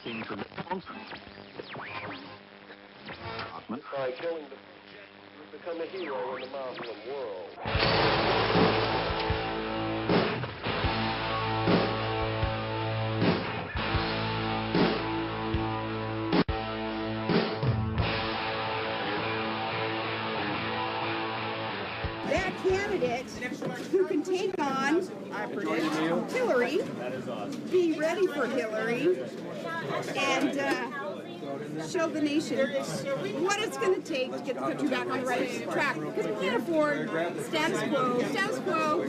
seems a bit nonsense. By killing the you become a hero in the Muslim world. That candidate who can take on, I predict, Hillary, be ready for Hillary, and show the nation what it's going to take to get the country back on the right track. Because we can't afford status quo. Status quo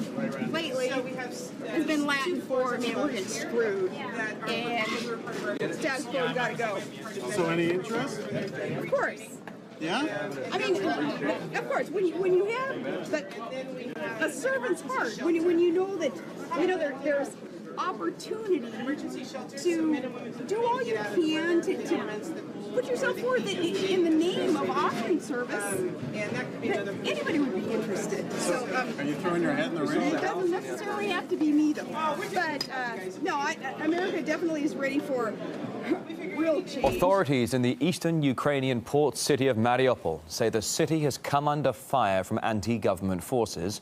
lately has been Latin for, man, we're getting screwed. And status quo got to go. So any interest? Of course. Yeah? I mean, of course, when you have a servant's heart, when you know that, there's opportunity to do all you can to put yourself forward in the name of offering service, that anybody would be interested. So, are you throwing your hat in the ring? It doesn't necessarily have to be me, though. But, no, America definitely is ready for real change. Authorities in the eastern Ukrainian port city of Mariupol say the city has come under fire from anti-government forces.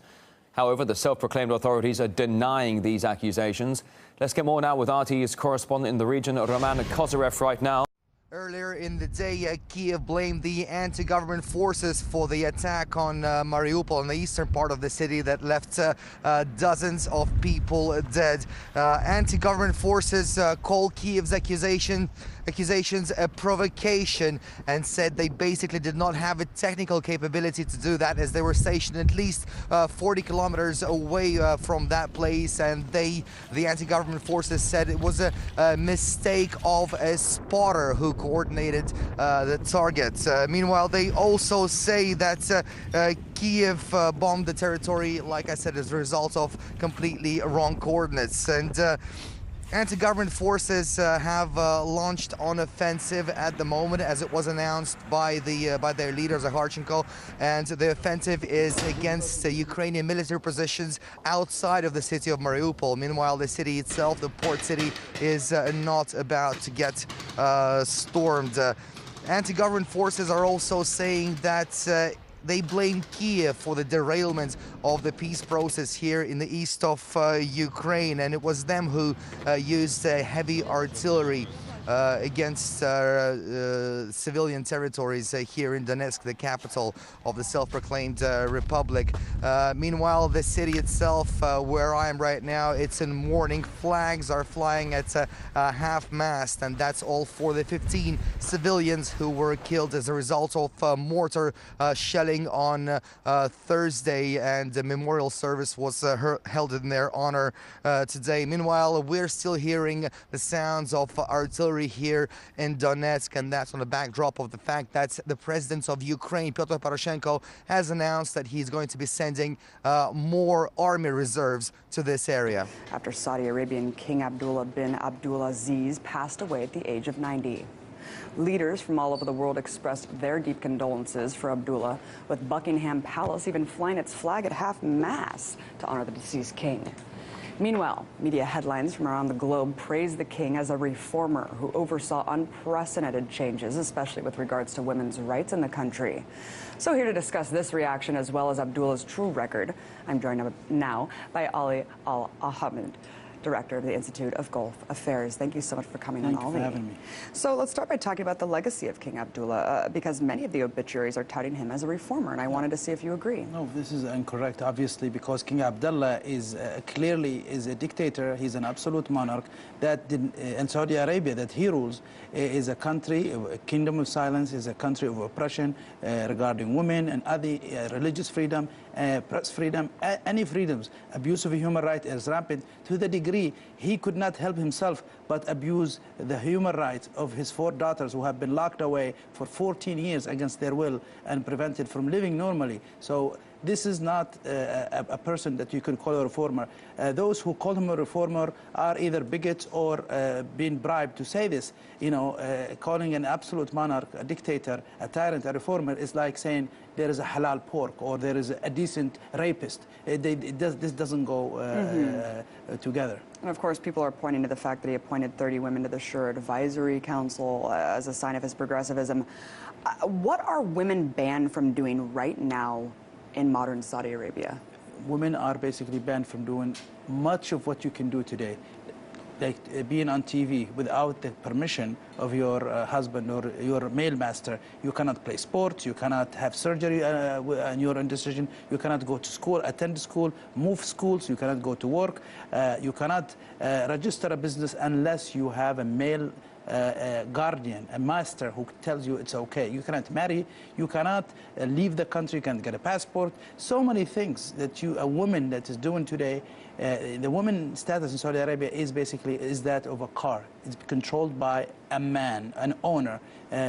However, the self-proclaimed authorities are denying these accusations. Let's get more now with RT's correspondent in the region, Roman Kozarev, right now. Earlier in the day, Kiev blamed the anti-government forces for the attack on Mariupol in the eastern part of the city that left dozens of people dead. Anti-government forces call Kiev's accusations a provocation and said they basically did not have a technical capability to do that, as they were stationed at least 40 kilometers away from that place, and the anti-government forces said it was a mistake of a spotter who coordinated the target. Meanwhile, they also say that Kiev bombed the territory, like I said, as a result of completely wrong coordinates. And anti-government forces have launched an offensive at the moment, as it was announced by their leader Zakharchenko, and the offensive is against Ukrainian military positions outside of the city of Mariupol. Meanwhile, the city itself, the port city, is not about to get stormed. Anti-government forces are also saying that they blame Kiev for the derailment of the peace process here in the east of Ukraine, and it was them who used heavy artillery against civilian territories here in Donetsk, the capital of the self-proclaimed republic. Meanwhile, the city itself, where I am right now, it's in mourning. Flags are flying at half-mast, and that's all for the 15 civilians who were killed as a result of mortar shelling on Thursday, and a memorial service was held in their honor today. Meanwhile, we're still hearing the sounds of artillery here in Donetsk, and that's on the backdrop of the fact that the president of Ukraine, Petro Poroshenko, has announced that he's going to be sending more army reserves to this area. After Saudi Arabian King Abdullah bin Abdulaziz passed away at the age of 90. Leaders from all over the world expressed their deep condolences for Abdullah, with Buckingham Palace even flying its flag at half-mast to honor the deceased king. Meanwhile, media headlines from around the globe praise the king as a reformer who oversaw unprecedented changes, especially with regards to women's rights in the country. So here to discuss this reaction as well as Abdullah's true record, I'm joined now by Ali Al-Ahmed, Director of the Institute of Gulf Affairs. Thank you so much for coming on, Ali. Thank you for having me. So let's start by talking about the legacy of King Abdullah, because many of the obituaries are touting him as a reformer, and I wanted to see if you agree. No, this is incorrect, obviously, because King Abdullah is clearly a dictator. He's an absolute monarch that in Saudi Arabia that he rules is a country, a kingdom of silence, is a country of oppression regarding women and other religious freedom, press freedom, any freedoms. Abuse of human rights is rampant to the degree he could not help himself but abuse the human rights of his 4 daughters who have been locked away for 14 years against their will and prevented from living normally. So this is not a person that you can call a reformer. Those who call him a reformer are either bigots or being bribed to say this. You know, calling an absolute monarch a dictator, a tyrant, a reformer is like saying there is a halal pork or there is a decent rapist. This doesn't go together. And of course, people are pointing to the fact that he appointed 30 women to the Shura Advisory Council as a sign of his progressivism. What are women banned from doing right now in modern Saudi Arabia? Women are basically banned from doing much of what you can do today. Like being on TV without the permission of your husband or your male master. You cannot play sports, you cannot have surgery on your own decision, you cannot go to school, attend school, move schools, you cannot go to work, you cannot register a business unless you have a male guardian, a master who tells you it's okay. You cannot marry, you cannot leave the country, you can't get a passport. So many things that a woman that is doing today. The woman status in Saudi Arabia is that of a car. It's controlled by a man, an owner.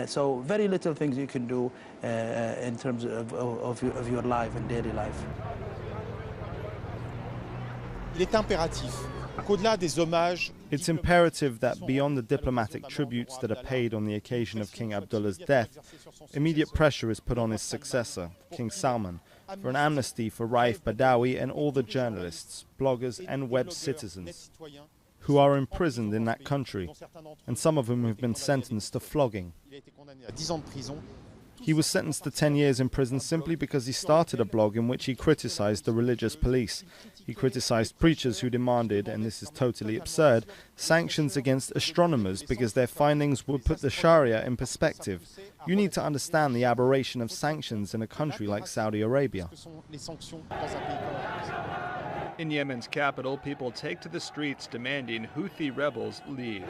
So very little things you can do in terms of your life and daily life. Il est impératif qu'au-delà des hommages. It's imperative that beyond the diplomatic tributes that are paid on the occasion of King Abdullah's death, immediate pressure is put on his successor, King Salman, for an amnesty for Raif Badawi and all the journalists, bloggers and web citizens who are imprisoned in that country, and some of whom have been sentenced to flogging. He was sentenced to 10 years in prison simply because he started a blog in which he criticized the religious police. He criticized preachers who demanded, and this is totally absurd, sanctions against astronomers because their findings would put the Sharia in perspective. You need to understand the aberration of sanctions in a country like Saudi Arabia. In Yemen's capital, people take to the streets demanding Houthi rebels leave.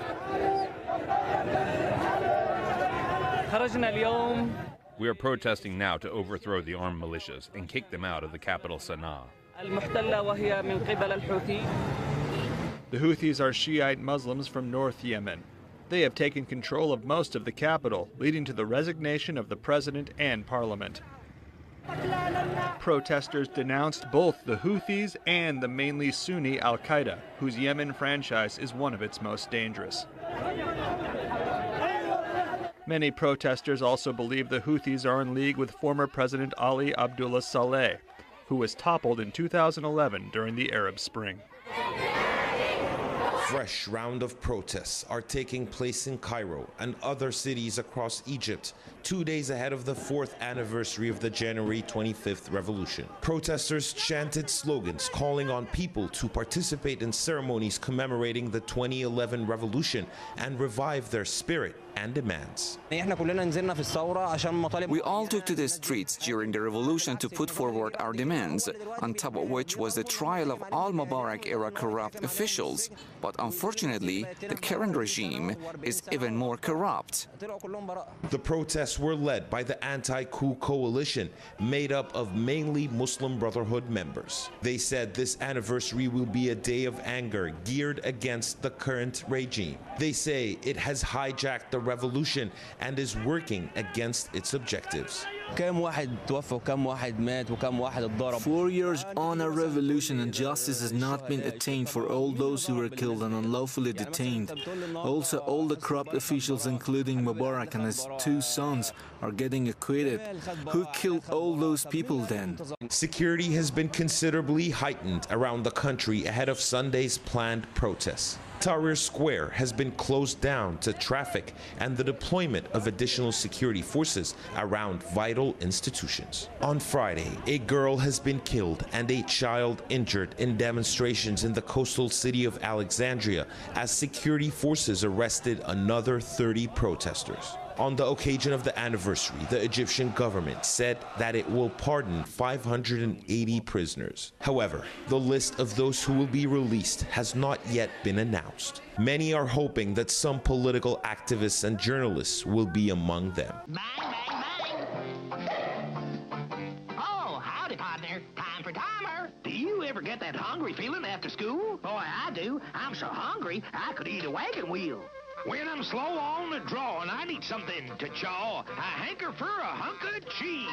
We are protesting now to overthrow the armed militias and kick them out of the capital, Sana'a. The Houthis are Shiite Muslims from North Yemen. They have taken control of most of the capital, leading to the resignation of the president and parliament. Protesters denounced both the Houthis and the mainly Sunni Al-Qaeda, whose Yemen franchise is one of its most dangerous. Many protesters also believe the Houthis are in league with former President Ali Abdullah Saleh, who was toppled in 2011 during the Arab Spring. Fresh round of protests are taking place in Cairo and other cities across Egypt, 2 days ahead of the 4th anniversary of the January 25th revolution. Protesters chanted slogans calling on people to participate in ceremonies commemorating the 2011 revolution and revive their spirit and demands. We all took to the streets during the revolution to put forward our demands, on top of which was the trial of all Mubarak-era corrupt officials. But unfortunately, the current regime is even more corrupt. The protests were led by the anti-coup coalition, made up of mainly Muslim Brotherhood members. They said this anniversary will be a day of anger geared against the current regime. They say it has hijacked the revolution and is working against its objectives. 4 years on a revolution and justice has not been attained for all those who were killed and unlawfully detained. Also, all the corrupt officials, including Mubarak and his 2 sons, are getting acquitted. Who killed all those people then? Security has been considerably heightened around the country ahead of Sunday's planned protests. Tahrir Square has been closed down to traffic and the deployment of additional security forces around vital institutions. On Friday, a girl has been killed and a child injured in demonstrations in the coastal city of Alexandria as security forces arrested another 30 protesters. On the occasion of the anniversary, the Egyptian government said that it will pardon 580 prisoners. However, the list of those who will be released has not yet been announced. Many are hoping that some political activists and journalists will be among them. Bang, bang, bang. Oh, howdy, partner. Time for timer. Do you ever get that hungry feeling after school? Boy, I do. I'm so hungry, I could eat a wagon wheel. When I'm slow on the draw and I need something to chaw, I hanker for a hunk of cheese.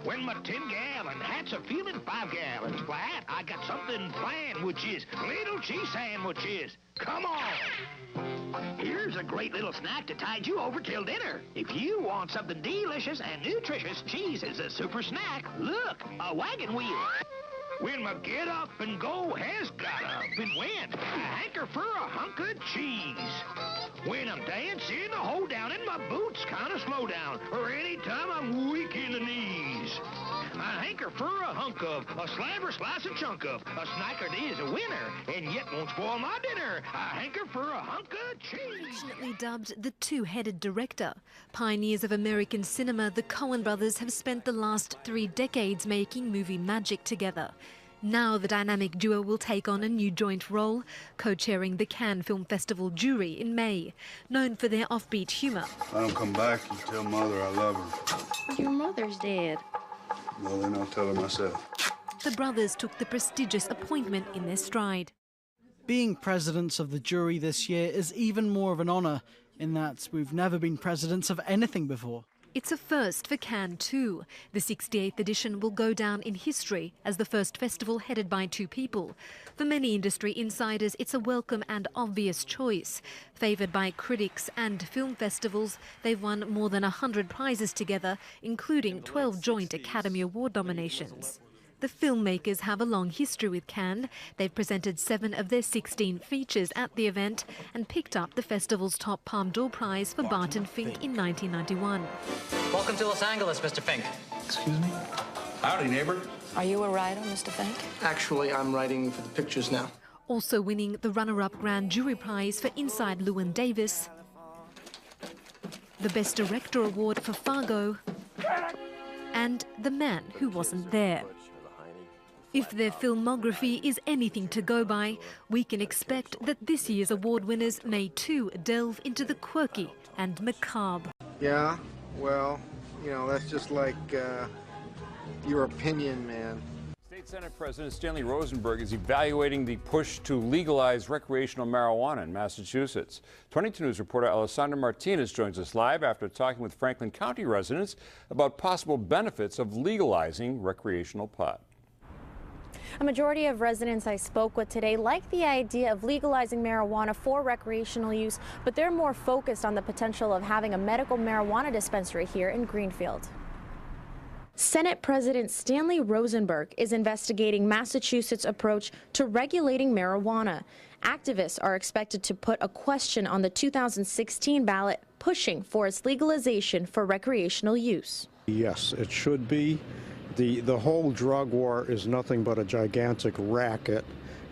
When my 10-gallon hat's a feeling 5 gallons flat, I got something planned, which is little cheese sandwiches. Come on! Here's a great little snack to tide you over till dinner. If you want something delicious and nutritious, cheese is a super snack. Look, a wagon wheel. When my get up and go has got up and went, I hanker for a hunk of cheese. When I'm dancing, I hold down and my boots kind of slow down, or anytime I'm weak in the knees. I hanker for a hunk of, a slabber slice a chunk of, a snacker is a winner, and yet won't spoil my dinner. I hanker for a hunk of cheese. Affectionately dubbed the two-headed director, pioneers of American cinema, the Coen brothers have spent the last 3 decades making movie magic together. Now the dynamic duo will take on a new joint role, co-chairing the Cannes Film Festival jury in May. Known for their offbeat humour. If I don't come back, you tell Mother I love her. Your mother's dead. Well, then I'll tell her myself. The brothers took the prestigious appointment in their stride. Being presidents of the jury this year is even more of an honour, in that we've never been presidents of anything before. It's a first for Cannes too. The 68th edition will go down in history as the first festival headed by 2 people. For many industry insiders, it's a welcome and obvious choice. Favoured by critics and film festivals, they've won more than 100 prizes together, including 12 joint Academy Award nominations. The filmmakers have a long history with Cannes. They've presented 7 of their 16 features at the event and picked up the festival's top Palme d'Or prize for Barton Fink in 1991. Welcome to Los Angeles, Mr. Fink. Excuse me? Howdy, neighbor. Are you a writer, Mr. Fink? Actually, I'm writing for the pictures now. Also winning the runner-up Grand Jury Prize for Inside Llewyn Davis, the Best Director Award for Fargo, and The Man Who Wasn't There. If their filmography is anything to go by, we can expect that this year's award winners may too delve into the quirky and macabre. Yeah, well, you know, that's just like your opinion, man. State Senate President Stanley Rosenberg is evaluating the push to legalize recreational marijuana in Massachusetts. 22 News reporter Alessandra Martinez joins us live after talking with Franklin County residents about possible benefits of legalizing recreational pot. A majority of residents I spoke with today like the idea of legalizing marijuana for recreational use, but they're more focused on the potential of having a medical marijuana dispensary here in Greenfield. Senate President Stanley Rosenberg is investigating Massachusetts' approach to regulating marijuana. Activists are expected to put a question on the 2016 ballot pushing for its legalization for recreational use. Yes, it should be. The whole drug war is nothing but a gigantic racket,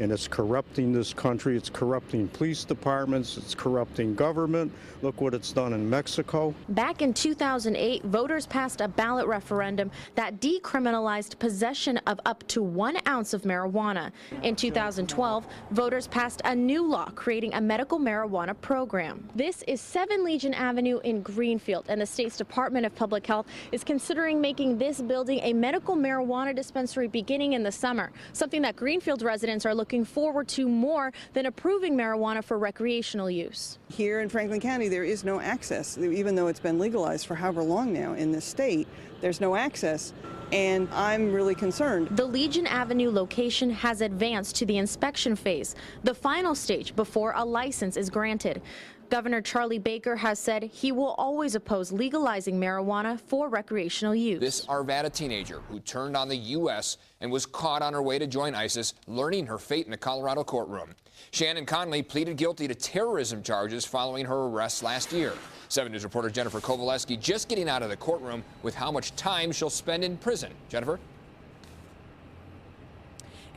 and it's corrupting this country. It's corrupting police departments. It's corrupting government. Look what it's done in Mexico. Back in 2008, voters passed a ballot referendum that decriminalized possession of up to 1 ounce of marijuana. In 2012, voters passed a new law creating a medical marijuana program. This is 7 Legion Avenue in Greenfield, and the state's Department of Public Health is considering making this building a medical marijuana dispensary beginning in the summer, something that Greenfield residents are looking forward to more than approving marijuana for recreational use. Here in Franklin County, there is no access. Even though it's been legalized for however long now in this state, there's no access, and I'm really concerned. The Legion Avenue location has advanced to the inspection phase, the final stage before a license is granted. Governor Charlie Baker has said he will always oppose legalizing marijuana for recreational use. This Arvada teenager who turned on the U.S. and was caught on her way to join ISIS, learning her fate in a Colorado courtroom. Shannon Conley pleaded guilty to terrorism charges following her arrest last year. 7 News reporter Jennifer Kowaleski just getting out of the courtroom with how much time she'll spend in prison. Jennifer?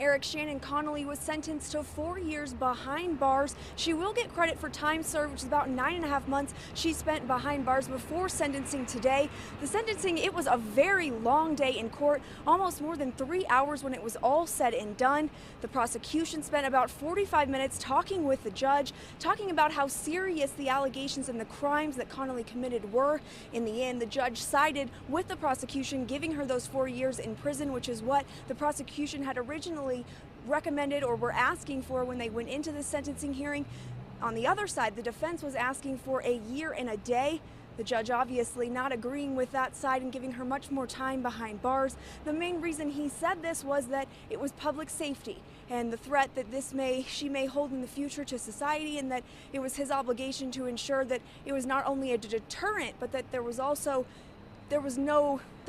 Eric, Shannon Connolly was sentenced to 4 years behind bars. She will get credit for time served, which is about 9.5 months she spent behind bars before sentencing today. The sentencing, it was a very long day in court, almost more than 3 hours when it was all said and done. The prosecution spent about 45 minutes talking with the judge, talking about how serious the allegations and the crimes that Connolly committed were. In the end, the judge sided with the prosecution, giving her those 4 years in prison, which is what the prosecution had originally recommended or were asking for when they went into the sentencing hearing. On the other side, the defense was asking for a year and a day. The judge obviously not agreeing with that side and giving her much more time behind bars. The main reason he said this was that it was public safety and the threat that she may hold in the future to society, and that it was his obligation to ensure that it was not only a deterrent, but that the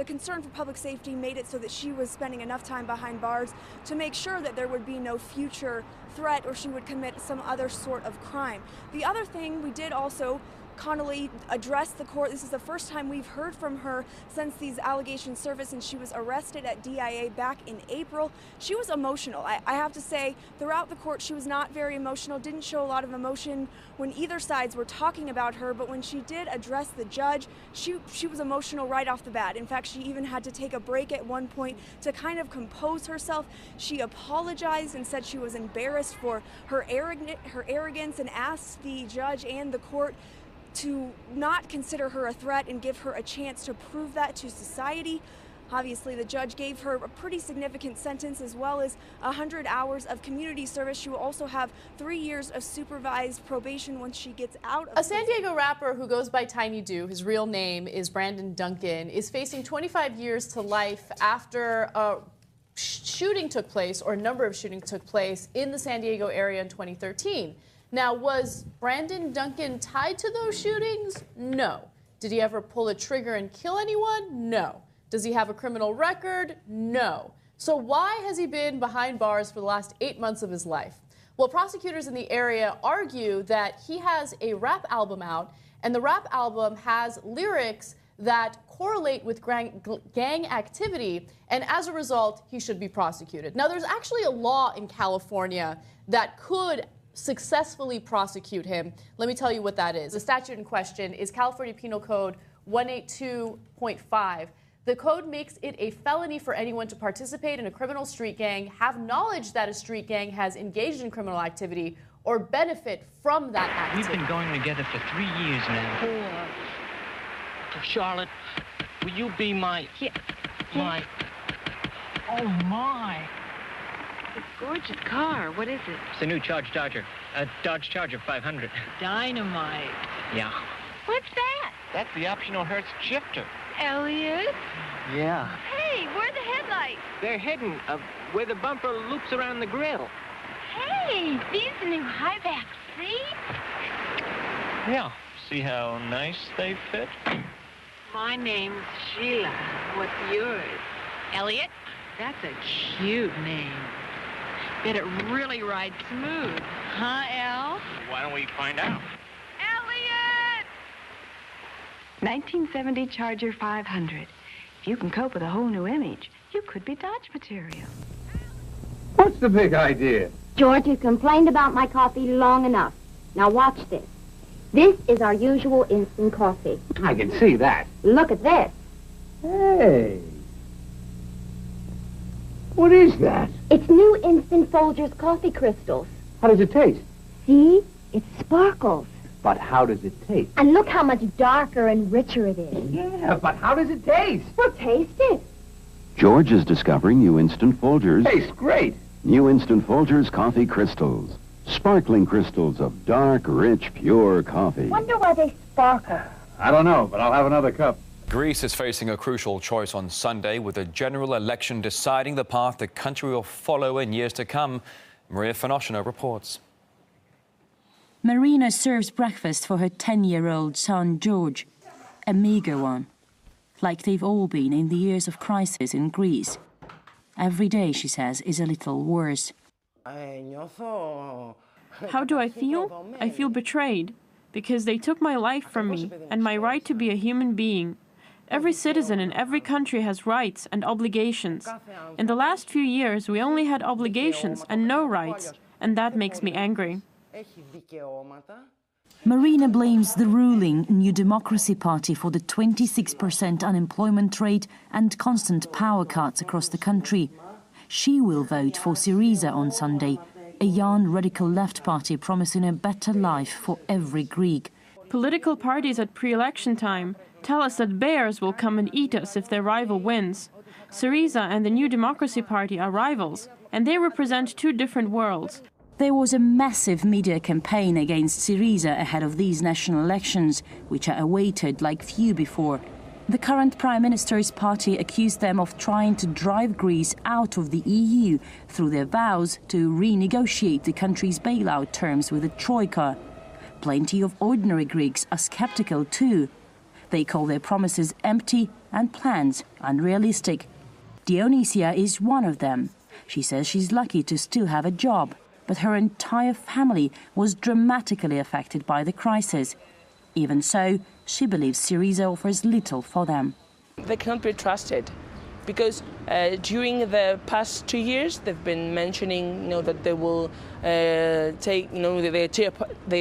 concern for public safety made it so that she was spending enough time behind bars to make sure that there would be no future threat or she would commit some other sort of crime. The other thing we did also, Connolly addressed the court. This is the first time we've heard from her since these allegations surfaced, and she was arrested at DIA back in April. She was emotional. I have to say, throughout the court, she was not very emotional, didn't show a lot of emotion when either sides were talking about her, but when she did address the judge, she was emotional right off the bat. In fact, she even had to take a break at one point to kind of compose herself. She apologized and said she was embarrassed for her arrogance and asked the judge and the court to not consider her a threat and give her a chance to prove that to society. Obviously, the judge gave her a pretty significant sentence, as well as 100 hours of community service. She will also have 3 years of supervised probation once she gets out of A San Diego rapper who goes by Tiny Do, his real name is Brandon Duncan, is facing 25 years to life after a shooting took place, or a number of shootings took place in the San Diego area in 2013. Now, was Brandon Duncan tied to those shootings? No. Did he ever pull a trigger and kill anyone? No. Does he have a criminal record? No. So why has he been behind bars for the last 8 months of his life? Well, prosecutors in the area argue that he has a rap album out, and the rap album has lyrics that correlate with gang activity, and as a result, he should be prosecuted. Now, there's actually a law in California that could successfully prosecute him. Let me tell you what that is. The statute in question is California Penal Code 182.5. The code makes it a felony for anyone to participate in a criminal street gang, have knowledge that a street gang has engaged in criminal activity, or benefit from that activity. We've been going together for 3 years now. Charlotte, will you be my... my... Oh, my. It's a gorgeous car. What is it? It's a new Dodge Charger. A Dodge Charger 500. Dynamite. Yeah. What's that? That's the optional Hertz shifter. Elliot? Yeah. Hey, where are the headlights? They're hidden where the bumper loops around the grill. Hey, these are new high backs, see? Yeah. See how nice they fit? My name's Sheila. What's yours? Elliot? That's a cute name. Bet it really rides smooth. Huh, El? Why don't we find out? Elliot! 1970 Charger 500. If you can cope with a whole new image, you could be Dodge material. What's the big idea? George, you've complained about my coffee long enough. Now watch this. This is our usual instant coffee. I can see that. Look at this. Hey. What is that? It's new Instant Folgers coffee crystals. How does it taste? See? It sparkles. But how does it taste? And look how much darker and richer it is. Yeah, but how does it taste? Well, taste it. George is discovering new Instant Folgers. Tastes great. New Instant Folgers coffee crystals. Sparkling crystals of dark, rich, pure coffee. Wonder why they sparkle. I don't know, but I'll have another cup. Greece is facing a crucial choice on Sunday, with a general election deciding the path the country will follow in years to come. Maria Fanoshino reports. Marina serves breakfast for her 10-year-old son, George. A meagre one. Like they've all been in the years of crisis in Greece. Every day, she says, is a little worse. How do I feel? I feel betrayed, because they took my life from me and my right to be a human being. Every citizen in every country has rights and obligations. In the last few years, we only had obligations and no rights, and that makes me angry. Marina blames the ruling New Democracy Party for the 26% unemployment rate and constant power cuts across the country. She will vote for Syriza on Sunday, a young radical left party promising a better life for every Greek. Political parties at pre-election time tell us that bears will come and eat us if their rival wins. Syriza and the New Democracy Party are rivals, and they represent two different worlds. There was a massive media campaign against Syriza ahead of these national elections, which are awaited like few before. The current Prime Minister's party accused them of trying to drive Greece out of the EU through their vows to renegotiate the country's bailout terms with the Troika. Plenty of ordinary Greeks are skeptical too. They call their promises empty and plans unrealistic. Dionysia is one of them. She says she's lucky to still have a job, but her entire family was dramatically affected by the crisis. Even so, she believes Syriza offers little for them. They cannot be trusted because during the past 2 years they've been mentioning, that they will they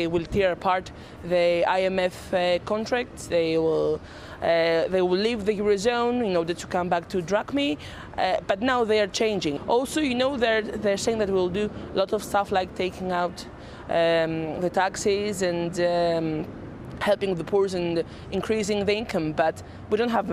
will tear apart the IMF contracts. They will leave the Eurozone in order to come back to drachmi, but now they are changing. Also, they're saying that we'll do a lot of stuff like taking out the taxes and helping the poor and increasing the income, but we don't have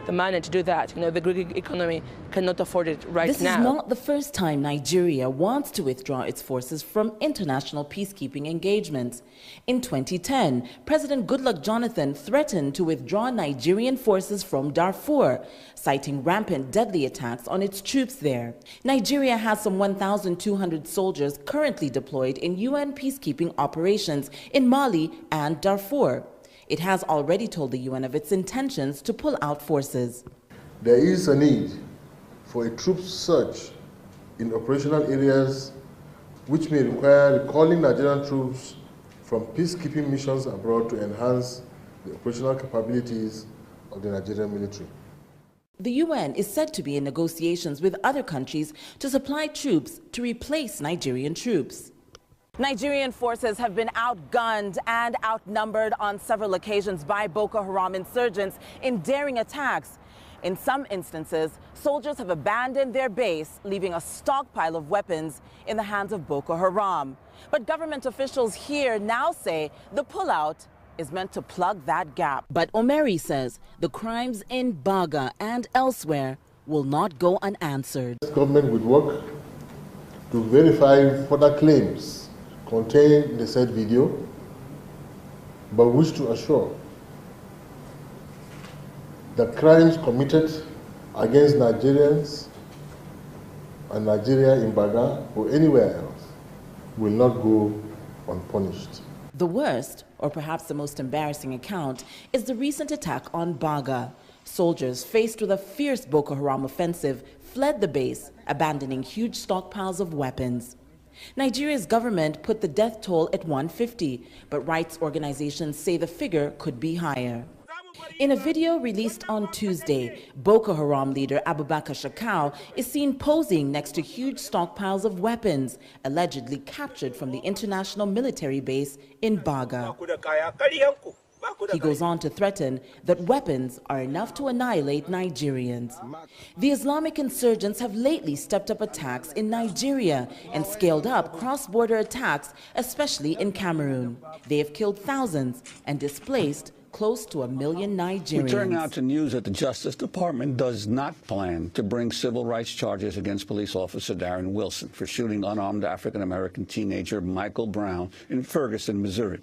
the money to do that. The Greek economy cannot afford it right now. This is not the first time Nigeria wants to withdraw its forces from international peacekeeping engagements. In 2010, President Goodluck Jonathan threatened to withdraw Nigerian forces from Darfur, citing rampant deadly attacks on its troops there. Nigeria has some 1,200 soldiers currently deployed in UN peacekeeping operations in Mali and Darfur. It has already told the UN of its intentions to pull out forces. There is a need for a troop surge in operational areas which may require recalling Nigerian troops from peacekeeping missions abroad to enhance the operational capabilities of the Nigerian military. The UN is said to be in negotiations with other countries to supply troops to replace Nigerian troops. Nigerian forces have been outgunned and outnumbered on several occasions by Boko Haram insurgents in daring attacks. In some instances, soldiers have abandoned their base, leaving a stockpile of weapons in the hands of Boko Haram. But government officials here now say the pullout is meant to plug that gap. But Omeri says the crimes in Baga and elsewhere will not go unanswered. The government would work to verify further claims contained in the said video, but wish to assure that crimes committed against Nigerians and Nigeria in Baga or anywhere else will not go unpunished. The worst, or perhaps the most embarrassing account, is the recent attack on Baga. Soldiers faced with a fierce Boko Haram offensive fled the base, abandoning huge stockpiles of weapons. Nigeria's government put the death toll at 150, but rights organizations say the figure could be higher. In a video released on Tuesday, Boko Haram leader Abubakar Shekau is seen posing next to huge stockpiles of weapons, allegedly captured from the international military base in Baga. He goes on to threaten that weapons are enough to annihilate Nigerians. The Islamic insurgents have lately stepped up attacks in Nigeria and scaled up cross-border attacks, especially in Cameroon. They have killed thousands and displaced close to 1 million Nigerians. We turn now to news that the Justice Department does not plan to bring civil rights charges against police officer Darren Wilson for shooting unarmed African-American teenager Michael Brown in Ferguson, Missouri.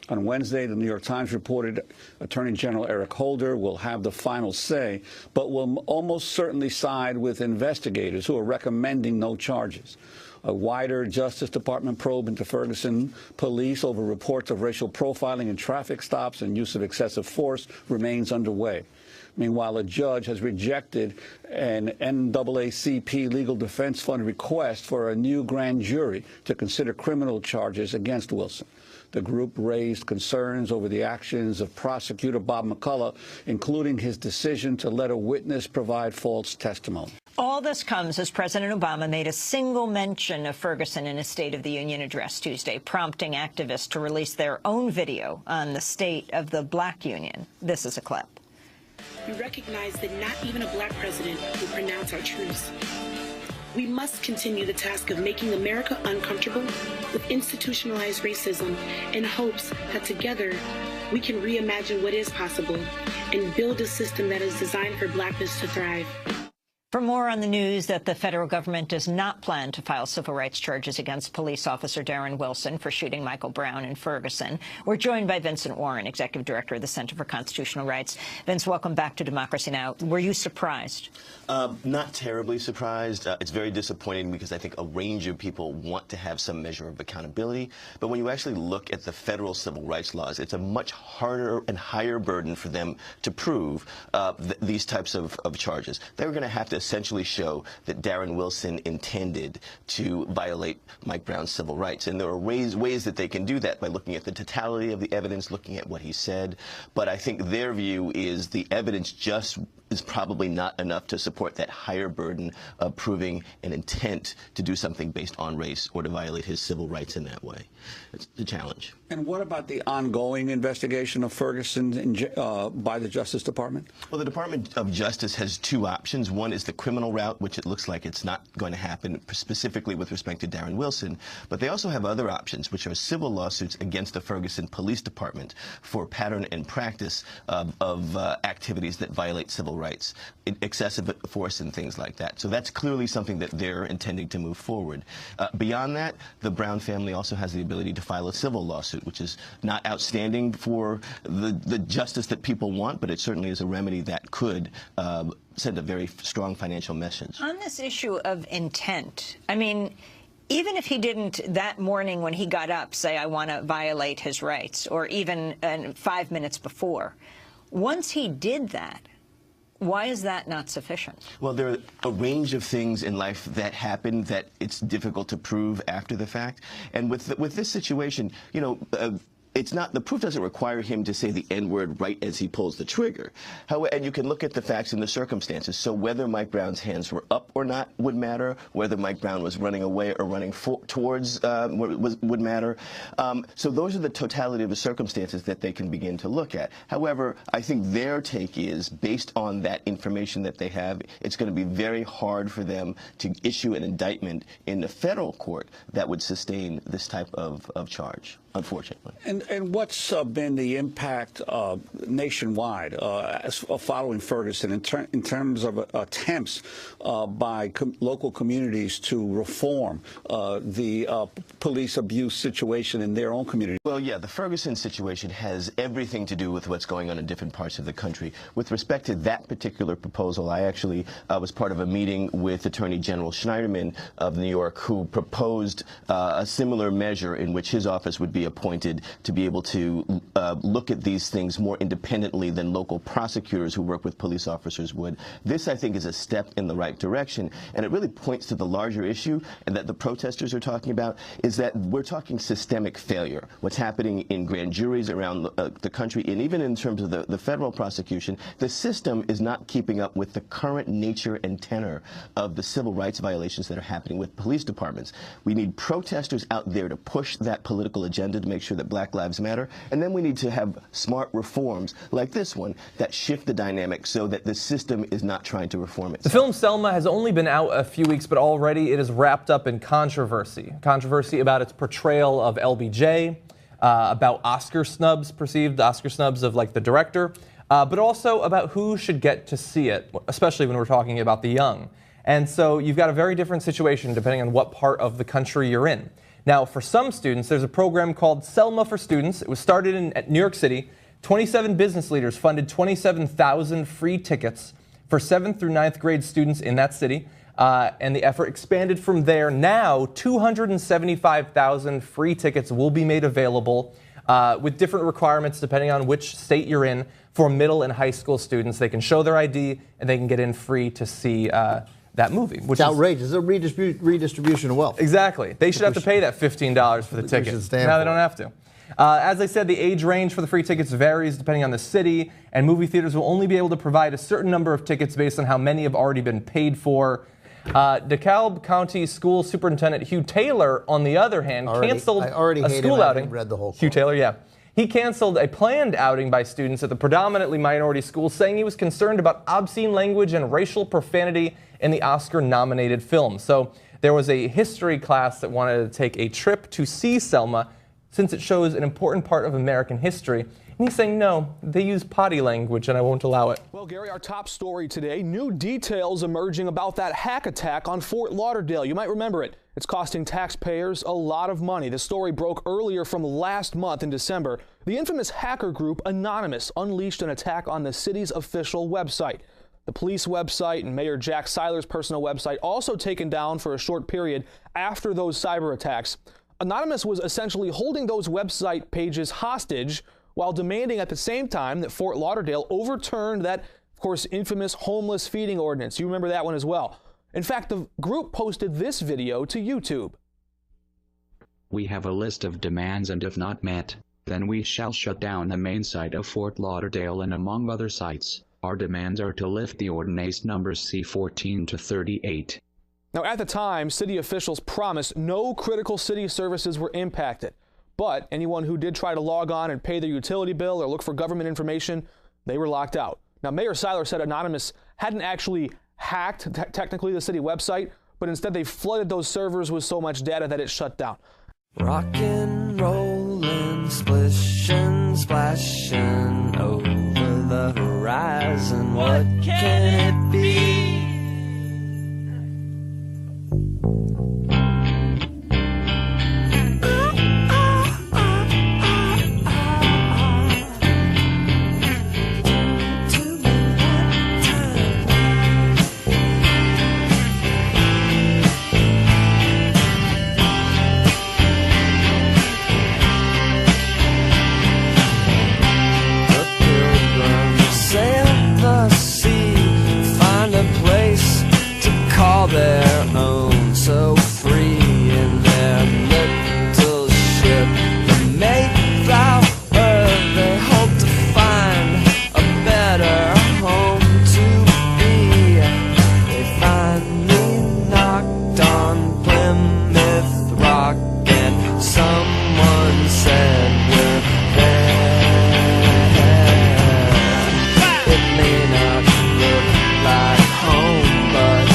On Wednesday, the New York Times reported Attorney General Eric Holder will have the final say, but will almost certainly side with investigators who are recommending no charges. A wider Justice Department probe into Ferguson police over reports of racial profiling in traffic stops and use of excessive force remains underway. Meanwhile, a judge has rejected an NAACP Legal Defense Fund request for a new grand jury to consider criminal charges against Wilson. The group raised concerns over the actions of prosecutor Bob McCullough, including his decision to let a witness provide false testimony. All this comes as President Obama made a single mention of Ferguson in his State of the Union address Tuesday, prompting activists to release their own video on the state of the black union. This is a clip. We recognize that not even a black president will pronounce our truths. We must continue the task of making America uncomfortable with institutionalized racism in hopes that together we can reimagine what is possible and build a system that is designed for blackness to thrive. For more on the news that the federal government does not plan to file civil rights charges against police officer Darren Wilson for shooting Michael Brown in Ferguson, we're joined by Vincent Warren, Executive Director of the Center for Constitutional Rights. Vince, welcome back to Democracy Now! Were you surprised? Not terribly surprised. It's very disappointing because I think a range of people want to have some measure of accountability. But when you actually look at the federal civil rights laws, it's a much harder and higher burden for them to prove these types of charges. They're going to have to essentially show that Darren Wilson intended to violate Mike Brown's civil rights. And there are ways that they can do that by looking at the totality of the evidence, looking at what he said. But I think their view is the evidence just is probably not enough to support that higher burden of proving an intent to do something based on race or to violate his civil rights in that way. It's the challenge. And what about the ongoing investigation of Ferguson by the Justice Department? Well, the Department of Justice has two options. One is the criminal route, which it looks like it's not going to happen specifically with respect to Darren Wilson. But they also have other options, which are civil lawsuits against the Ferguson Police Department for pattern and practice of activities that violate civil rights, excessive force and things like that. So that's clearly something that they're intending to move forward. Beyond that, the Brown family also has the ability to file a civil lawsuit, which is not outstanding for the justice that people want, but it certainly is a remedy that could send a very strong financial message. On this issue of intent, I mean, even if he didn't that morning when he got up say, I want to violate his rights, or even 5 minutes before, once he did that, why is that not sufficient? Well, there are a range of things in life that happen that it's difficult to prove after the fact. And with this situation, you know, it's not, the proof doesn't require him to say the N-word right as he pulls the trigger. However, and you can look at the facts and the circumstances. So whether Mike Brown's hands were up or not would matter. Whether Mike Brown was running away or running towards would matter. So those are the totality of the circumstances that they can begin to look at. However, I think their take is, based on that information that they have, it's going to be very hard for them to issue an indictment in the federal court that would sustain this type of charge, unfortunately. And what's been the impact nationwide following Ferguson in terms of attempts by local communities to reform the police abuse situation in their own community? Well, yeah, the Ferguson situation has everything to do with what's going on in different parts of the country. With respect to that particular proposal, I actually was part of a meeting with Attorney General Schneiderman of New York, who proposed a similar measure in which his office would be appointed to be able to look at these things more independently than local prosecutors who work with police officers would. This, I think, is a step in the right direction, and it really points to the larger issue and that the protesters are talking about, is that we're talking systemic failure. What's happening in grand juries around the country, and even in terms of the federal prosecution, the system is not keeping up with the current nature and tenor of the civil rights violations that are happening with police departments. We need protesters out there to push that political agenda to make sure that Black Lives Matter, and then we need to have smart reforms like this one that shift the dynamic so that the system is not trying to reform it. The film Selma has only been out a few weeks, but already it is wrapped up in controversy. Controversy about its portrayal of LBJ, about Oscar snubs, perceived Oscar snubs of like the director, but also about who should get to see it, especially when we're talking about the young. And so you've got a very different situation depending on what part of the country you're in. Now, for some students, there's a program called Selma for Students. It was started in New York City. 27 business leaders funded 27,000 free tickets for 7th through 9th grade students in that city. And the effort expanded from there. Now, 275,000 free tickets will be made available with different requirements depending on which state you're in for middle and high school students. They can show their ID and they can get in free to see that movie. Which it's outrageous. It's a redistribution of wealth. Exactly. They should have to pay that $15 for the ticket. Now they don't have to. As I said, the age range for the free tickets varies depending on the city, and movie theaters will only be able to provide a certain number of tickets based on how many have already been paid for. DeKalb County School Superintendent Hugh Taylor, on the other hand, canceled a school outing. I read the whole Hugh Taylor, yeah. He canceled a planned outing by students at the predominantly minority school, saying he was concerned about obscene language and racial profanity in the Oscar-nominated film. So there was a history class that wanted to take a trip to see Selma, since it shows an important part of American history And he's saying, no, they use potty language and I won't allow it. Well, Gary, our top story today, new details emerging about that hack attack on Fort Lauderdale. You might remember it. It's costing taxpayers a lot of money. The story broke earlier from last month in December. The infamous hacker group Anonymous unleashed an attack on the city's official website. The police website and Mayor Jack Seiler's personal website also taken down for a short period after those cyber attacks. Anonymous was essentially holding those website pages hostage while demanding at the same time that Fort Lauderdale overturned that, of course, infamous homeless feeding ordinance. You remember that one as well. In fact, the group posted this video to YouTube. We have a list of demands, and if not met, then we shall shut down the main site of Fort Lauderdale and among other sites. Our demands are to lift the ordinance numbers C14 to 38. Now, at the time, city officials promised no critical city services were impacted. But anyone who did try to log on and pay their utility bill or look for government information, they were locked out. Now, Mayor Seiler said Anonymous hadn't actually hacked technically the city website, but instead they flooded those servers with so much data that it shut down. Rockin', rollin', splishin', splashin' over the horizon. What can it be? Their own, so free in their little ship. They made vow earth, they hope to find a better home to be. They finally knocked on Plymouth Rock and someone said we're there. It may not look like home, but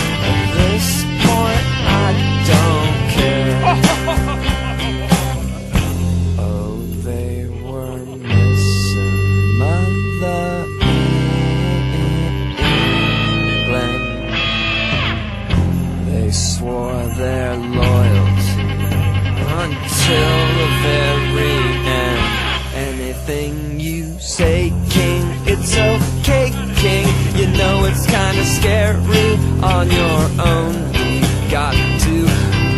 their loyalty until the very end. Anything you say, King, it's okay, King. You know it's kinda scary on your own. We got to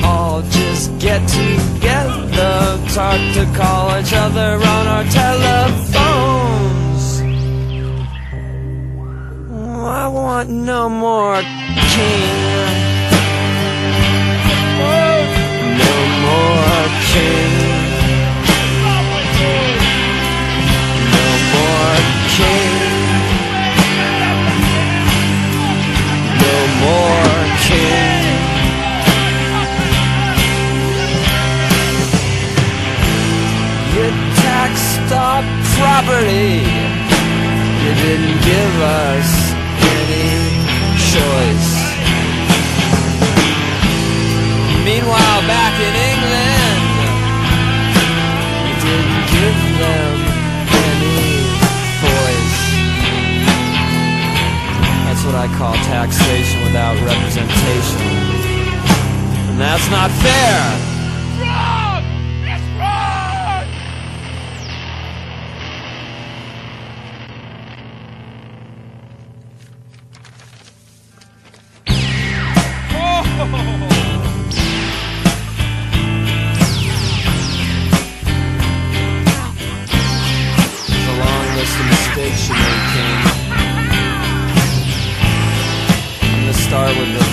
all just get together, talk to call each other on our telephones. I want no more king. No more king. No more king. No more king. You taxed our property. You didn't give us any choice. Meanwhile, back in England, you didn't give them any voice. That's what I call taxation without representation. And that's not fair. Wrong! It's wrong! Oh! The mistakes you made, King. I'm gonna start with the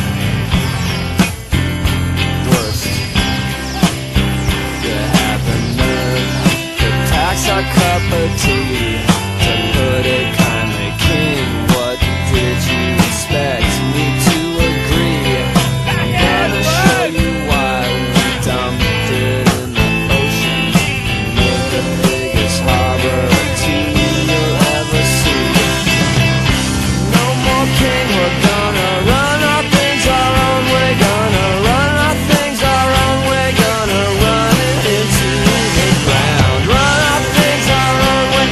worst. You had the nerve to tax our cup of tea. To put it kindly, King, what did you expect me to agree? I'm gonna show you why we dumped it in the ocean. With the biggest harbor of tea. King, we're gonna run our things our own way, gonna run our things our own way, gonna run it into the ground. Run our things our own way,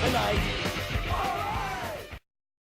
Good night.